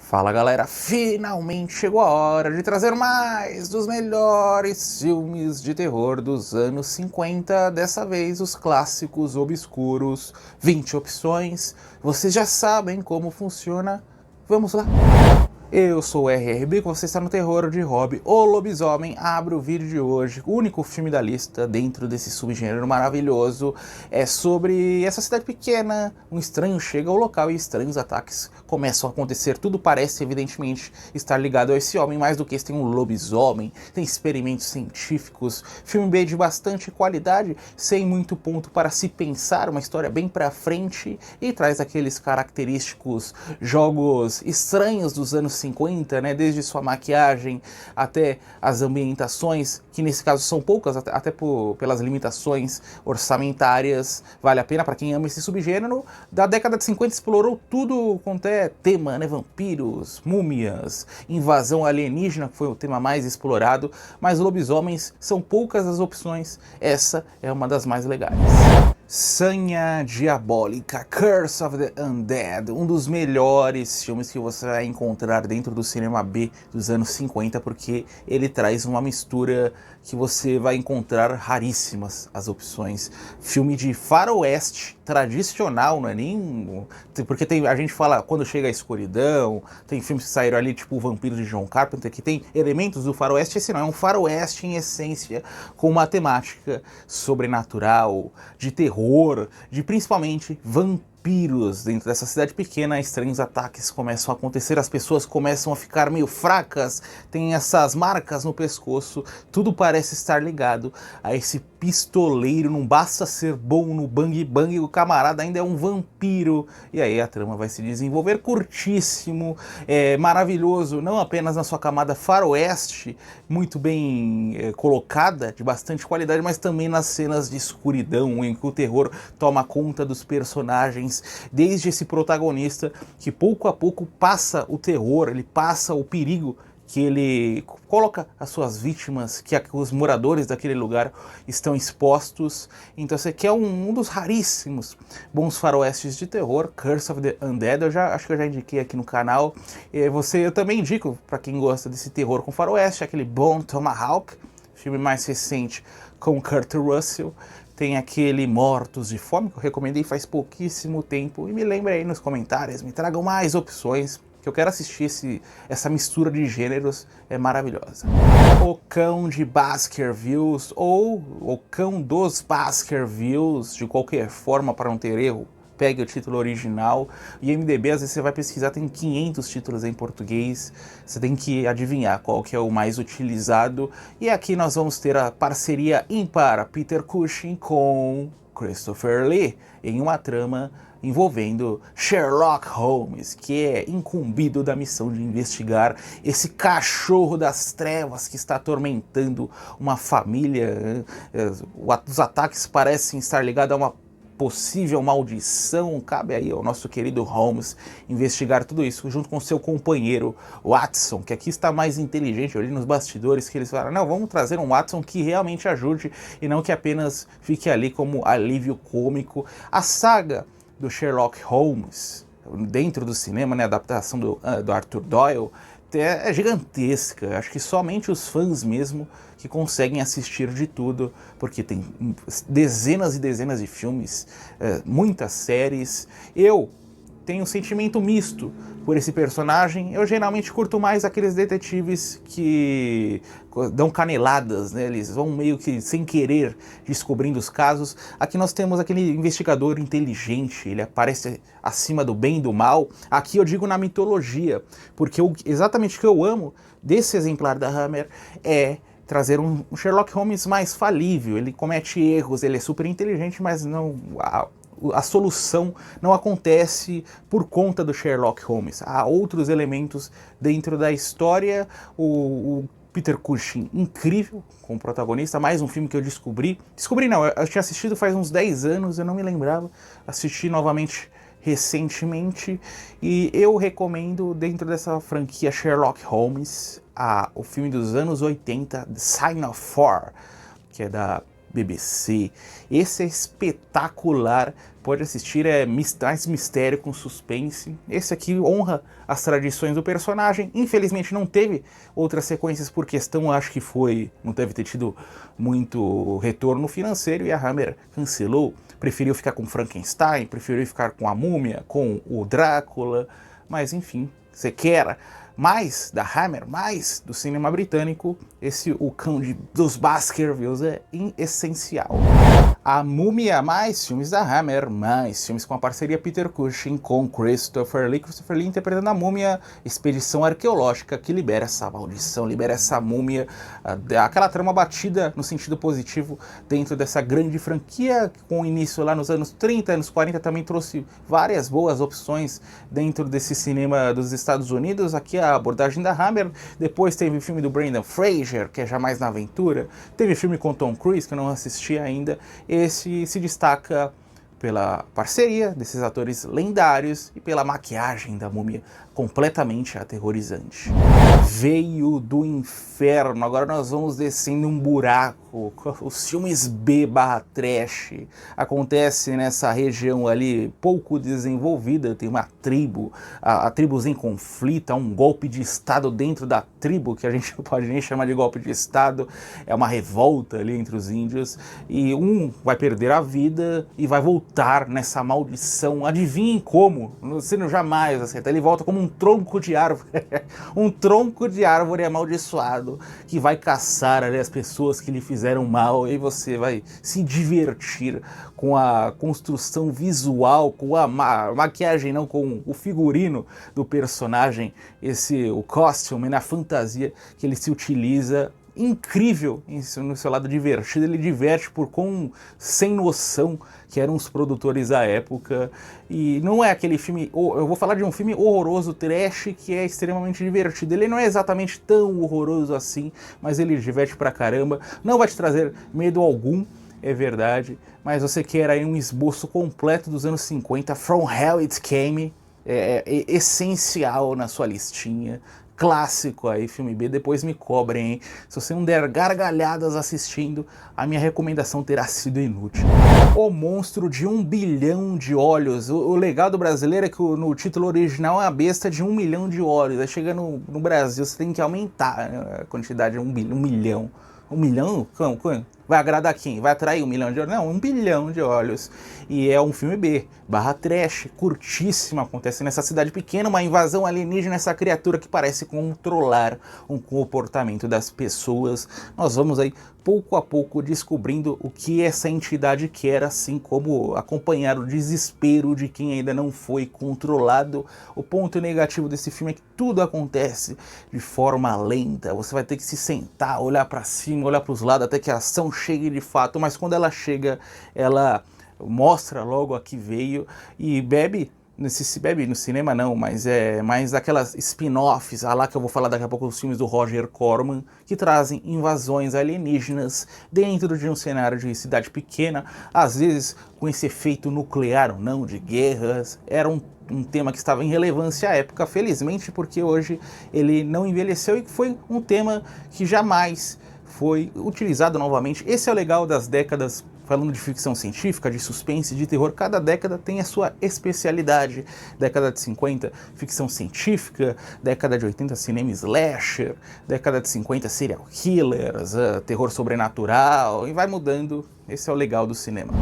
Fala galera, finalmente chegou a hora de trazer mais dos melhores filmes de terror dos anos 50, dessa vez os clássicos obscuros, 20 opções, vocês já sabem como funciona, vamos lá! Eu sou o RRB, você está no Terror de Hobby, o Lobisomem. Abre o vídeo de hoje, o único filme da lista dentro desse subgênero maravilhoso. É sobre essa cidade pequena, um estranho chega ao local e estranhos ataques começam a acontecer. Tudo parece evidentemente estar ligado a esse homem, mais do que isso tem um lobisomem, tem experimentos científicos, filme B de bastante qualidade, sem muito ponto para se pensar, uma história bem pra frente e traz aqueles característicos jogos estranhos dos anos 50, né? Desde sua maquiagem até as ambientações, que nesse caso são poucas, até pelas limitações orçamentárias. Vale a pena para quem ama esse subgênero. Da década de 50 explorou tudo quanto é tema, né? Vampiros, múmias, invasão alienígena, que foi o tema mais explorado, mas lobisomens são poucas as opções, essa é uma das mais legais. Sanha Diabólica, Curse of the Undead, um dos melhores filmes que você vai encontrar dentro do cinema B dos anos 50, porque ele traz uma mistura que você vai encontrar raríssimas as opções. Filme de faroeste tradicional, não é nem... Porque a gente fala quando chega a escuridão, tem filmes que saíram ali tipo o Vampiro de John Carpenter, que tem elementos do faroeste, esse não, é um faroeste em essência, com uma temática sobrenatural, de terror, de principalmente vampiros. Dentro dessa cidade pequena, estranhos ataques começam a acontecer, as pessoas começam a ficar meio fracas, tem essas marcas no pescoço, tudo parece estar ligado a esse pistoleiro, não basta ser bom no bang bang, o camarada ainda é um vampiro, e aí a trama vai se desenvolver, curtíssimo, maravilhoso, não apenas na sua camada faroeste, muito bem colocada, de bastante qualidade, mas também nas cenas de escuridão, em que o terror toma conta dos personagens, desde esse protagonista que pouco a pouco passa o terror, ele passa o perigo, que ele coloca as suas vítimas, que os moradores daquele lugar estão expostos. Então esse aqui é um dos raríssimos bons faroestes de terror, Curse of the Undead. Acho que eu já indiquei aqui no canal. Eu também indico para quem gosta desse terror com faroeste, aquele Bone Tomahawk, filme mais recente com Kurt Russell. Tem aquele Mortos de Fome, que eu recomendei faz pouquíssimo tempo. E me lembre aí nos comentários, me tragam mais opções, que eu quero assistir essa mistura de gêneros, é maravilhosa. O Cão de Baskervilles, ou O Cão dos Baskervilles, de qualquer forma, para não ter erro, pegue o título original. E IMDb, às vezes você vai pesquisar, tem 500 títulos em português, você tem que adivinhar qual que é o mais utilizado. E aqui nós vamos ter a parceria ímpar Peter Cushing com Christopher Lee, em uma trama envolvendo Sherlock Holmes, que é incumbido da missão de investigar esse cachorro das trevas que está atormentando uma família. Os ataques parecem estar ligados a uma possível maldição. Cabe aí ao nosso querido Holmes investigar tudo isso junto com seu companheiro Watson, que aqui está mais inteligente, ali nos bastidores, que eles falaram, não, vamos trazer um Watson que realmente ajude e não que apenas fique ali como alívio cômico. A saga do Sherlock Holmes dentro do cinema, né, a adaptação do Arthur Doyle, é gigantesca. Acho que somente os fãs mesmo que conseguem assistir de tudo, porque tem dezenas e dezenas de filmes, muitas séries. Eu tenho um sentimento misto por esse personagem. Eu geralmente curto mais aqueles detetives que dão caneladas, né? Eles vão meio que sem querer descobrindo os casos. Aqui nós temos aquele investigador inteligente, ele aparece acima do bem e do mal. Aqui eu digo na mitologia, porque exatamente o que eu amo desse exemplar da Hammer é trazer um Sherlock Holmes mais falível. Ele comete erros, ele é super inteligente, mas não... A solução não acontece por conta do Sherlock Holmes. Há outros elementos dentro da história. O Peter Cushing, incrível como protagonista. Mais um filme que eu descobri. Descobri não, eu tinha assistido faz uns 10 anos, eu não me lembrava. Assisti novamente recentemente. E eu recomendo, dentro dessa franquia Sherlock Holmes, o filme dos anos 80, The Sign of Four, que é da BBC. Esse é espetacular, pode assistir, é mais mistério com suspense. Esse aqui honra as tradições do personagem. Infelizmente não teve outras sequências por questão, acho que não deve ter tido muito retorno financeiro e a Hammer cancelou. Preferiu ficar com Frankenstein, preferiu ficar com a Múmia, com o Drácula, mas enfim, você quer mais da Hammer, mais do cinema britânico, o Conde dos Baskervilles é essencial. A Múmia, mais filmes da Hammer, mais filmes com a parceria Peter Cushing com Christopher Lee. Christopher Lee interpretando a Múmia, expedição arqueológica que libera essa maldição, libera essa múmia, aquela trama batida no sentido positivo dentro dessa grande franquia, com início lá nos anos 30, anos 40, também trouxe várias boas opções dentro desse cinema dos Estados Unidos. Aqui a abordagem da Hammer. Depois teve o filme do Brendan Fraser, que é já mais na aventura. Teve filme com Tom Cruise, que eu não assisti ainda. Esse se destaca pela parceria desses atores lendários e pela maquiagem da múmia completamente aterrorizante. Veio do inferno, agora nós vamos descendo um buraco. Os filmes B/trash acontece nessa região ali pouco desenvolvida, tem uma tribo, a tribos em conflito, há um golpe de estado dentro da tribo, que a gente não pode nem chamar de golpe de estado, é uma revolta ali entre os índios, e um vai perder a vida e vai voltar nessa maldição. Adivinhem como? Você não jamais acerta, ele volta como um tronco de árvore, um tronco de árvore amaldiçoado que vai caçar ali as pessoas que lhe fizeram mal, e você vai se divertir com a construção visual, com a maquiagem, não, com o figurino do personagem, o costume, a fantasia que ele se utiliza. Incrível no seu lado divertido, ele diverte por quão sem noção que eram os produtores da época, e não é aquele filme, eu vou falar de um filme horroroso, trash, que é extremamente divertido. Ele não é exatamente tão horroroso assim, mas ele diverte pra caramba, não vai te trazer medo algum, é verdade, mas você quer aí um esboço completo dos anos 50, From Hell It Came, é essencial na sua listinha. Clássico aí, filme B, depois me cobrem, hein? Se você não der gargalhadas assistindo, a minha recomendação terá sido inútil. O Monstro de 1 bilhão de olhos. O legal do brasileiro é que no título original é a besta de 1 milhão de olhos. Aí chega no Brasil, você tem que aumentar, né, a quantidade de 1 milhão. 1 milhão? Como? Vai agradar quem? Vai atrair 1 milhão de olhos? Não, 1 bilhão de olhos. E é um filme B/trash, curtíssimo, acontece nessa cidade pequena, uma invasão alienígena, essa criatura que parece controlar o comportamento das pessoas. Nós vamos aí pouco a pouco descobrindo o que essa entidade quer, assim como acompanhar o desespero de quem ainda não foi controlado. O ponto negativo desse filme é que tudo acontece de forma lenta, você vai ter que se sentar, olhar para cima, olhar para os lados até que a ação chegue de fato, mas quando ela chega, ela mostra logo a que veio e bebe no cinema não, mas é mais aquelas spin-offs, lá que eu vou falar daqui a pouco, os filmes do Roger Corman, que trazem invasões alienígenas dentro de um cenário de cidade pequena, às vezes com esse efeito nuclear ou não, de guerras. Era um tema que estava em relevância à época, felizmente, porque hoje ele não envelheceu e foi um tema que jamais foi utilizado novamente. Esse é o legal das décadas, falando de ficção científica, de suspense, de terror, cada década tem a sua especialidade. Década de 50, ficção científica, década de 80, cinema slasher, década de 50, serial killers, terror sobrenatural, e vai mudando. Esse é o legal do cinema.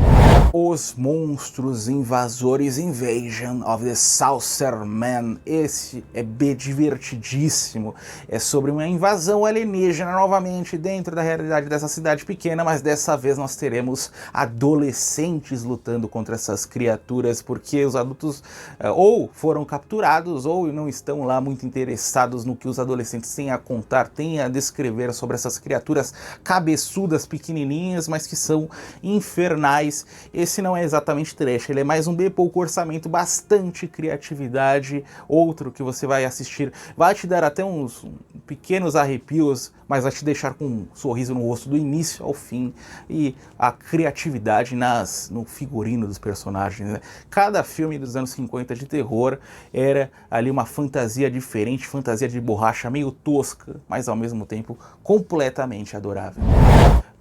Os Monstros Invasores, Invasion of the Saucer Man. Esse é divertidíssimo. É sobre uma invasão alienígena novamente dentro da realidade dessa cidade pequena, mas dessa vez nós teremos adolescentes lutando contra essas criaturas, porque os adultos ou foram capturados ou não estão lá muito interessados no que os adolescentes têm a contar, têm a descrever sobre essas criaturas cabeçudas, pequenininhas, mas que são infernais. Esse não é exatamente trash, ele é mais um B, pouco orçamento, bastante criatividade. Outro que você vai assistir vai te dar até uns pequenos arrepios, mas vai te deixar com um sorriso no rosto do início ao fim, e a criatividade no figurino dos personagens, né? Cada filme dos anos 50 de terror era ali uma fantasia diferente, fantasia de borracha meio tosca, mas ao mesmo tempo completamente adorável.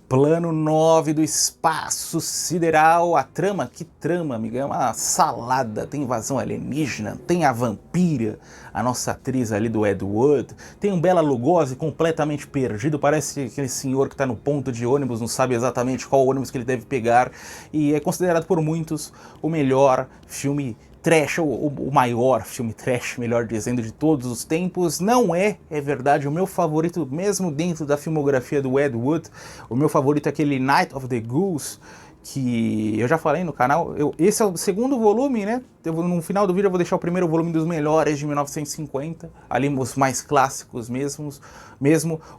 Plano 9 do espaço sideral. A trama, que trama, amiga? É uma salada. Tem invasão alienígena, tem a vampira, a nossa atriz ali do Ed Wood, tem um Bela Lugosi completamente perdido, parece aquele senhor que está no ponto de ônibus, não sabe exatamente qual ônibus que ele deve pegar, e é considerado por muitos o melhor filme trash, o maior filme trash, melhor dizendo, de todos os tempos. Não é verdade, o meu favorito, mesmo dentro da filmografia do Ed Wood, o meu favorito é aquele Night of the Ghouls, que eu já falei no canal. Esse é o segundo volume, né? No final do vídeo eu vou deixar o primeiro volume dos melhores de 1950, ali os mais clássicos mesmo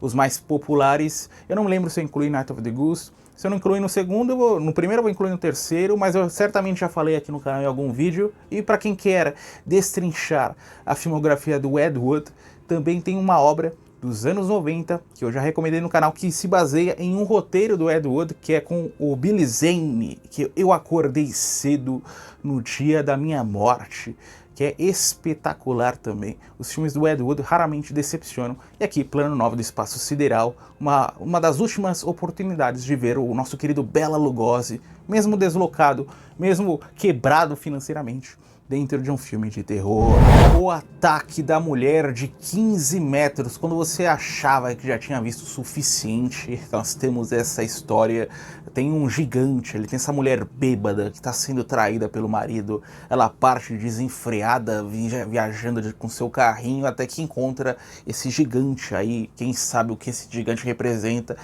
os mais populares. Eu não lembro se eu incluí Night of the Ghouls. Se eu não incluir no segundo, no primeiro eu vou incluir no terceiro, mas eu certamente já falei aqui no canal em algum vídeo. E para quem quer destrinchar a filmografia do Ed Wood, também tem uma obra dos anos 90, que eu já recomendei no canal, que se baseia em um roteiro do Ed Wood, que é com o Billy Zane, que eu acordei cedo no dia da minha morte, que é espetacular também. Os filmes do Ed Wood raramente decepcionam. E aqui, Plano 9 do Espaço Sideral, uma das últimas oportunidades de ver o nosso querido Bela Lugosi, mesmo deslocado, mesmo quebrado financeiramente, dentro de um filme de terror. O ataque da mulher de 15 metros, quando você achava que já tinha visto o suficiente, nós temos essa história. Tem um gigante, ele tem essa mulher bêbada que está sendo traída pelo marido, ela parte desenfreada, viajando com seu carrinho, até que encontra esse gigante aí. Quem sabe o que esse gigante representa?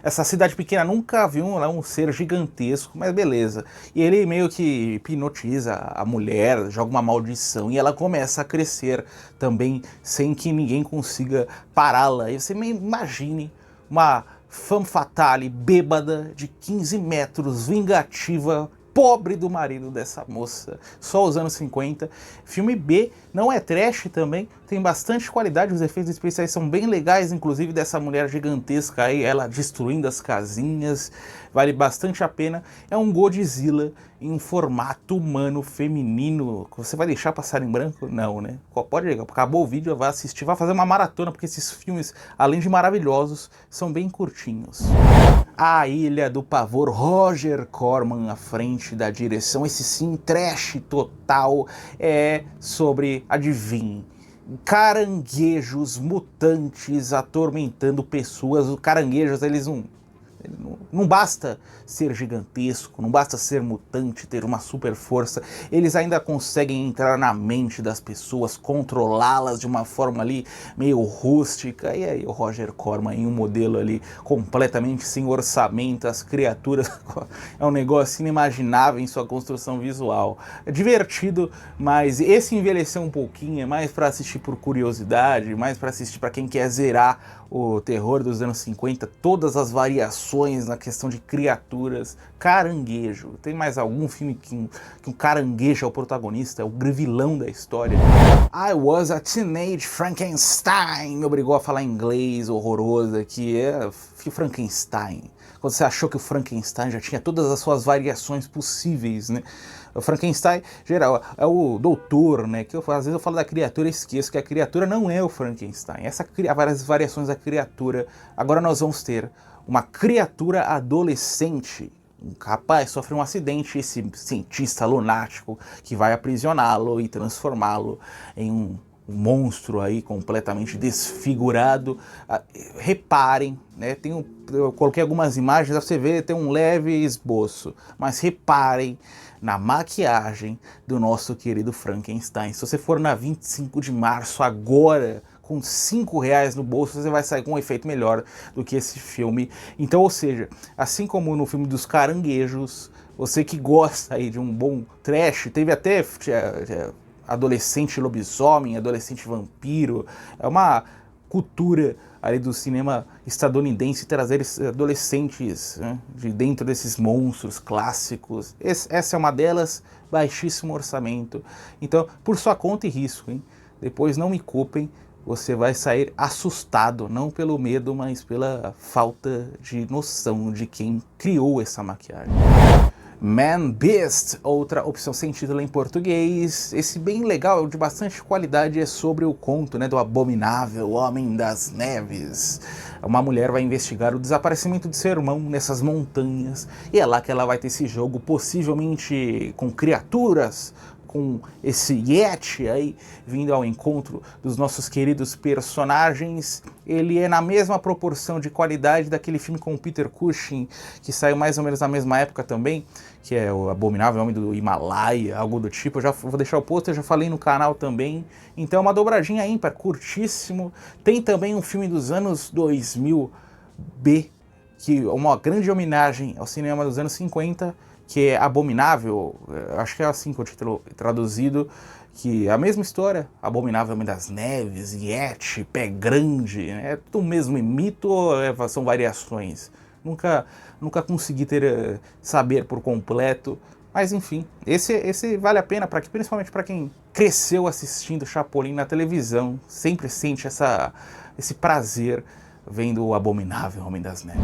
Essa cidade pequena nunca viu um ser gigantesco, mas beleza. E ele meio que hipnotiza a mulher, joga uma maldição e ela começa a crescer também sem que ninguém consiga pará-la. E você imagine uma femme fatale bêbada de 15 metros, vingativa, pobre do marido dessa moça, só os anos 50. Filme B, não é trash também, tem bastante qualidade, os efeitos especiais são bem legais, inclusive dessa mulher gigantesca aí, ela destruindo as casinhas, vale bastante a pena. É um Godzilla em um formato humano, feminino. Você vai deixar passar em branco? Não, né? Pode ligar, acabou o vídeo, vai assistir, vai fazer uma maratona, porque esses filmes, além de maravilhosos, são bem curtinhos. A Ilha do Pavor, Roger Corman à frente da direção, esse sim, trash total, é sobre, adivinhe, caranguejos mutantes atormentando pessoas. Os caranguejos, eles não basta ser gigantesco, não basta ser mutante, ter uma super força, eles ainda conseguem entrar na mente das pessoas, controlá-las de uma forma ali meio rústica. E aí o Roger Corman em um modelo ali completamente sem orçamento, as criaturas é um negócio inimaginável em sua construção visual. É divertido, mas esse envelheceu um pouquinho, é mais para assistir por curiosidade, mais para assistir para quem quer zerar o terror dos anos 50, todas as variações na questão de criaturas. Caranguejo. Tem mais algum filme que um caranguejo é o protagonista, é o vilão da história? I Was a Teenage Frankenstein. Me obrigou a falar inglês horroroso aqui. É Frankenstein. Quando você achou que o Frankenstein já tinha todas as suas variações possíveis, né? O Frankenstein, geral, é o doutor, né? Que às vezes eu falo da criatura e esqueço que a criatura não é o Frankenstein. Há várias variações da criatura. Agora nós vamos ter uma criatura adolescente. Um rapaz sofre um acidente, esse cientista lunático que vai aprisioná-lo e transformá-lo em um monstro aí completamente desfigurado. Reparem, né? Eu coloquei algumas imagens, você vê, tem um leve esboço, mas reparem na maquiagem do nosso querido Frankenstein. Se você for na 25 de março agora, com R$5 no bolso, você vai sair com um efeito melhor do que esse filme. Então, ou seja, assim como no filme dos caranguejos, você que gosta aí de um bom trash, teve até adolescente lobisomem, adolescente vampiro, é uma cultura ali do cinema estadunidense trazer adolescentes, né, de dentro desses monstros clássicos. Essa é uma delas, baixíssimo orçamento. Então, por sua conta e risco, hein? Depois não me culpem, você vai sair assustado, não pelo medo, mas pela falta de noção de quem criou essa maquiagem. Man Beast, outra opção sem título em português. Esse bem legal, de bastante qualidade, é sobre o conto, né, do abominável Homem das Neves. uma mulher vai investigar o desaparecimento de seu irmão nessas montanhas, e é lá que ela vai ter esse jogo, possivelmente com criaturas, com esse Yeti aí vindo ao encontro dos nossos queridos personagens. Ele é na mesma proporção de qualidade daquele filme com o Peter Cushing, que saiu mais ou menos na mesma época também, que é o Abominável Homem do Himalaia, algo do tipo. Eu já vou deixar o pôster, já falei no canal também. Então é uma dobradinha ímpar, curtíssimo. Tem também um filme dos anos 2000 B, que é uma grande homenagem ao cinema dos anos 50, que é Abominável, acho que é assim que o título é traduzido, que é a mesma história, Abominável Homem das Neves, Yeti, Pé Grande, é tudo o mesmo mito ou são variações? Nunca consegui saber por completo, mas enfim, esse vale a pena, principalmente para quem cresceu assistindo Chapolin na televisão, sempre sente esse prazer vendo o Abominável Homem das Neves.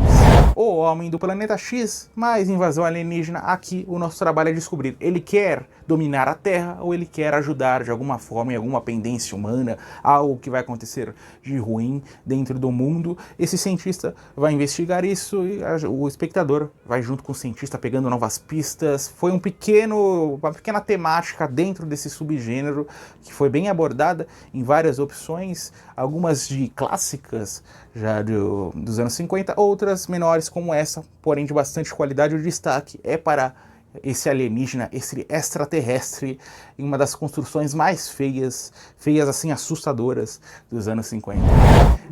O Homem do Planeta X, mais invasão alienígena. Aqui o nosso trabalho é descobrir, ele quer dominar a Terra ou ele quer ajudar de alguma forma, em alguma pendência humana, algo que vai acontecer de ruim dentro do mundo. Esse cientista vai investigar isso e o espectador vai junto com o cientista pegando novas pistas. Foi uma pequena temática dentro desse subgênero que foi bem abordada em várias opções, algumas de clássicas já dos anos 50, outras menores como essa, porém de bastante qualidade. O destaque é para esse alienígena, esse extraterrestre, em uma das construções mais feias assim, assustadoras dos anos 50.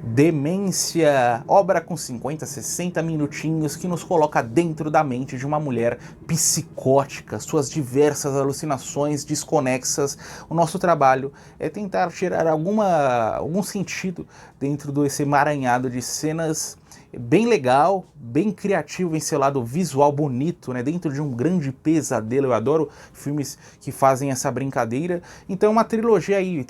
Demência, obra com 50, 60 minutinhos que nos coloca dentro da mente de uma mulher psicótica, suas diversas alucinações desconexas. O nosso trabalho é tentar tirar algum sentido dentro desse emaranhado de cenas. Bem legal, bem criativo em seu lado visual bonito, né? Dentro de um grande pesadelo. Eu adoro filmes que fazem essa brincadeira. Então uma trilogia aí,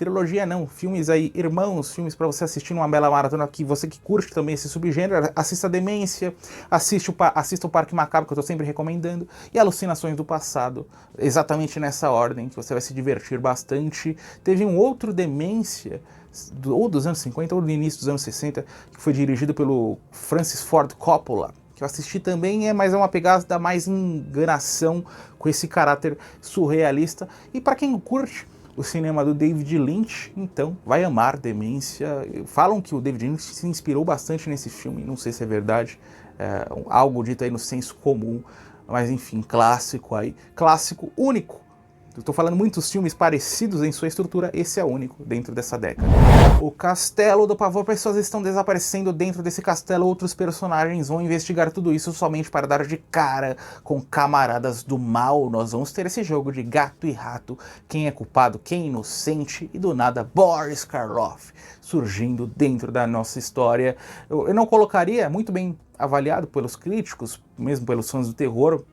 filmes aí, irmãos, filmes para você assistir numa bela maratona, que você que curte também esse subgênero, assista Demência, assista o Parque Macabro, que eu tô sempre recomendando, e Alucinações do Passado, exatamente nessa ordem, que você vai se divertir bastante. Teve um outro Demência, ou dos anos 50 ou do início dos anos 60, que foi dirigido pelo Francis Ford Coppola, que eu assisti também, mas é uma pegada mais enganação, com esse caráter surrealista. E para quem curte o cinema do David Lynch, então vai amar Demência. Falam que o David Lynch se inspirou bastante nesse filme, não sei se é verdade, algo dito aí no senso comum, mas enfim, clássico único. Estou falando muitos filmes parecidos em sua estrutura, esse é o único dentro dessa década. O Castelo do Pavor, pessoas estão desaparecendo dentro desse castelo, outros personagens vão investigar tudo isso somente para dar de cara com camaradas do mal. Nós vamos ter esse jogo de gato e rato, quem é culpado, quem é inocente, e do nada Boris Karloff surgindo dentro da nossa história. Eu não colocaria, muito bem avaliado pelos críticos, mesmo pelos fãs do terror,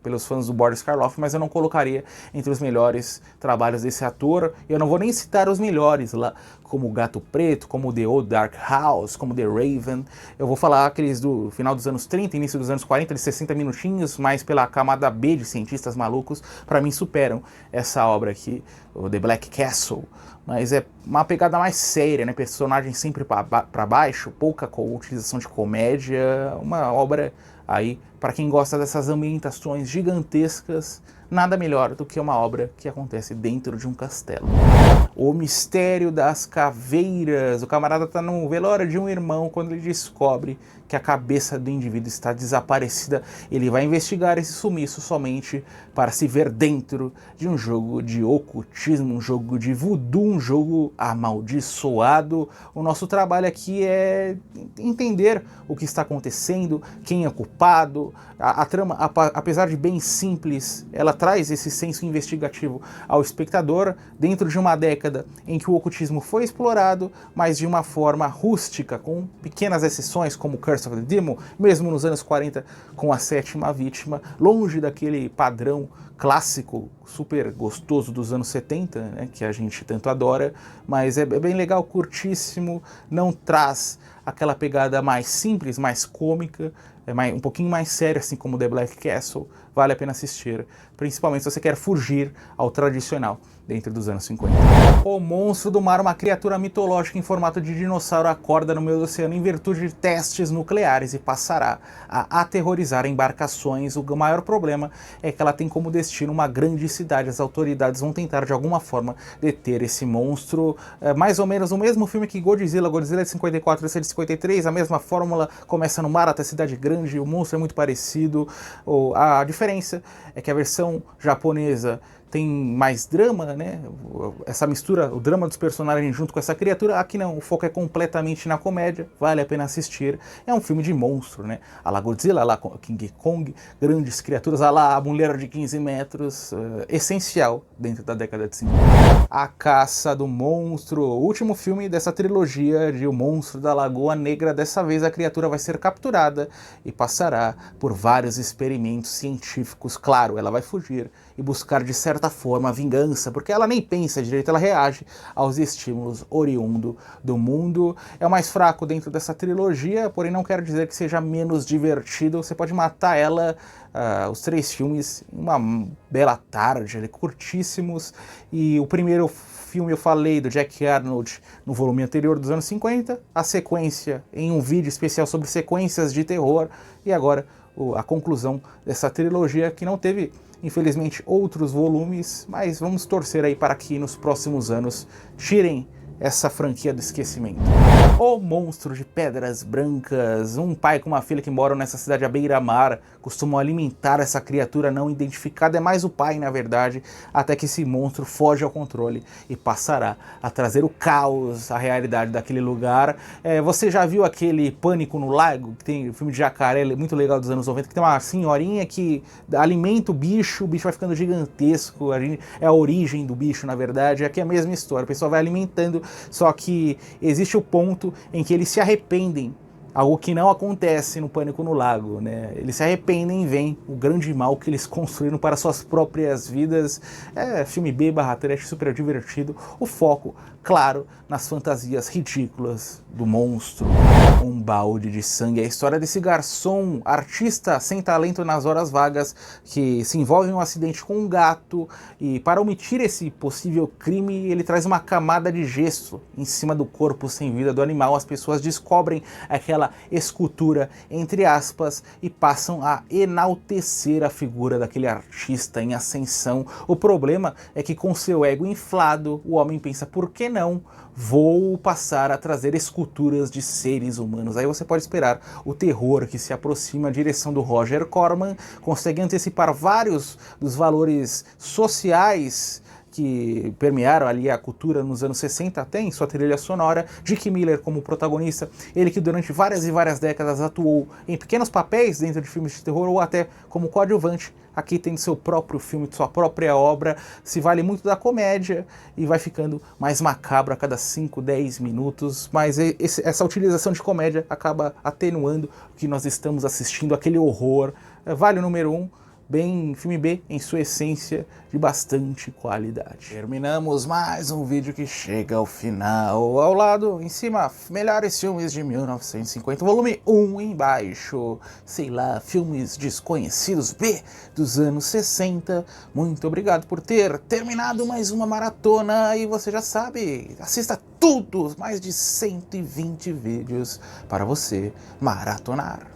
pelos fãs do Boris Karloff, mas eu não colocaria entre os melhores trabalhos desse ator. Eu não vou nem citar os melhores lá, como o Gato Preto, como The Old Dark House, como The Raven. Eu vou falar aqueles do final dos anos 30, início dos anos 40, de 60 minutinhos, mas pela camada B de cientistas malucos, para mim superam essa obra aqui, o The Black Castle. Mas é uma pegada mais séria, né? Personagem sempre para baixo, pouca utilização de comédia, uma obra aí para quem gosta dessas ambientações gigantescas, nada melhor do que uma obra que acontece dentro de um castelo. O Mistério das Caveiras. O camarada está no velório de um irmão quando ele descobre que a cabeça do indivíduo está desaparecida. Ele vai investigar esse sumiço somente para se ver dentro de um jogo de ocultismo, um jogo de voodoo, um jogo amaldiçoado. O nosso trabalho aqui é entender o que está acontecendo, quem é culpado. A trama, apesar de bem simples, ela traz esse senso investigativo ao espectador dentro de uma década em que o ocultismo foi explorado, mas de uma forma rústica, com pequenas exceções como Curse of the Demon, mesmo nos anos 40 com a Sétima Vítima, longe daquele padrão clássico super gostoso dos anos 70, né, que a gente tanto adora, mas é bem legal, curtíssimo, não traz aquela pegada mais simples, mais cômica, um pouquinho mais séria, assim como The Black Castle, vale a pena assistir, principalmente se você quer fugir ao tradicional dentro dos anos 50. O Monstro do Mar, uma criatura mitológica em formato de dinossauro, acorda no meio do oceano em virtude de testes nucleares e passará a aterrorizar embarcações. O maior problema é que ela tem como destino uma grande cidade. As autoridades vão tentar de alguma forma deter esse monstro, mais ou menos o mesmo filme que Godzilla é de 54, esse é de 53, a mesma fórmula, começa no mar até cidade grande, o monstro é muito parecido. A diferença é que a versão japonesa tem mais drama, né? Essa mistura, o drama dos personagens junto com essa criatura. Aqui não, o foco é completamente na comédia, vale a pena assistir. É um filme de monstro, né? A la Godzilla, a la King Kong, grandes criaturas, a la Mulher de 15 metros, essencial dentro da década de 50. A Caça do Monstro, o último filme dessa trilogia de O Monstro da Lagoa Negra. Dessa vez a criatura vai ser capturada e passará por vários experimentos científicos. Claro, ela vai fugir e buscar de certa forma a vingança, porque ela nem pensa direito, ela reage aos estímulos oriundo do mundo. É o mais fraco dentro dessa trilogia, porém não quero dizer que seja menos divertido. Você pode matar ela, os 3 filmes, em uma bela tarde, curtíssimos. E o primeiro filme eu falei do Jack Arnold no volume anterior dos anos 50, a sequência em um vídeo especial sobre sequências de terror, e agora a conclusão dessa trilogia, que não teve, infelizmente, outros volumes, mas vamos torcer aí para que nos próximos anos tirem essa franquia do esquecimento. O Monstro de Pedras Brancas. Um pai com uma filha que moram nessa cidade à beira-mar costumam alimentar essa criatura não identificada. É mais o pai, na verdade, até que esse monstro foge ao controle e passará a trazer o caos à realidade daquele lugar. Você já viu aquele Pânico no Lago, que tem o filme de jacaré, muito legal, dos anos 90, que tem uma senhorinha que alimenta o bicho vai ficando gigantesco, é a origem do bicho, na verdade. Aqui é a mesma história, o pessoal vai alimentando, só que existe o ponto em que eles se arrependem, algo que não acontece no Pânico no Lago, né? Eles se arrependem e veem o grande mal que eles construíram para suas próprias vidas. É filme B/trash, super divertido. O foco, claro, nas fantasias ridículas do monstro. Um balde de sangue. É a história desse garçom, artista sem talento nas horas vagas, que se envolve em um acidente com um gato, e para omitir esse possível crime, ele traz uma camada de gesso em cima do corpo sem vida do animal. As pessoas descobrem aquela escultura, entre aspas, e passam a enaltecer a figura daquele artista em ascensão. O problema é que, com seu ego inflado, o homem pensa: por que não vou passar a trazer esculturas de seres humanos? Aí você pode esperar o terror que se aproxima. A direção do Roger Corman consegue antecipar vários dos valores sociais que permearam ali a cultura nos anos 60, até em sua trilha sonora. Dick Miller como protagonista, ele que durante várias e várias décadas atuou em pequenos papéis dentro de filmes de terror ou até como coadjuvante, aqui tem seu próprio filme, sua própria obra, se vale muito da comédia e vai ficando mais macabro a cada 5, 10 minutos, mas essa utilização de comédia acaba atenuando o que nós estamos assistindo, aquele horror. Vale o número 1, bem filme B em sua essência, de bastante qualidade. Terminamos mais um vídeo que chega ao final. Ao lado, em cima, melhores filmes de 1950, volume 1 embaixo, sei lá, filmes desconhecidos B dos anos 60. Muito obrigado por ter terminado mais uma maratona, e você já sabe, assista tudo, mais de 120 vídeos para você maratonar.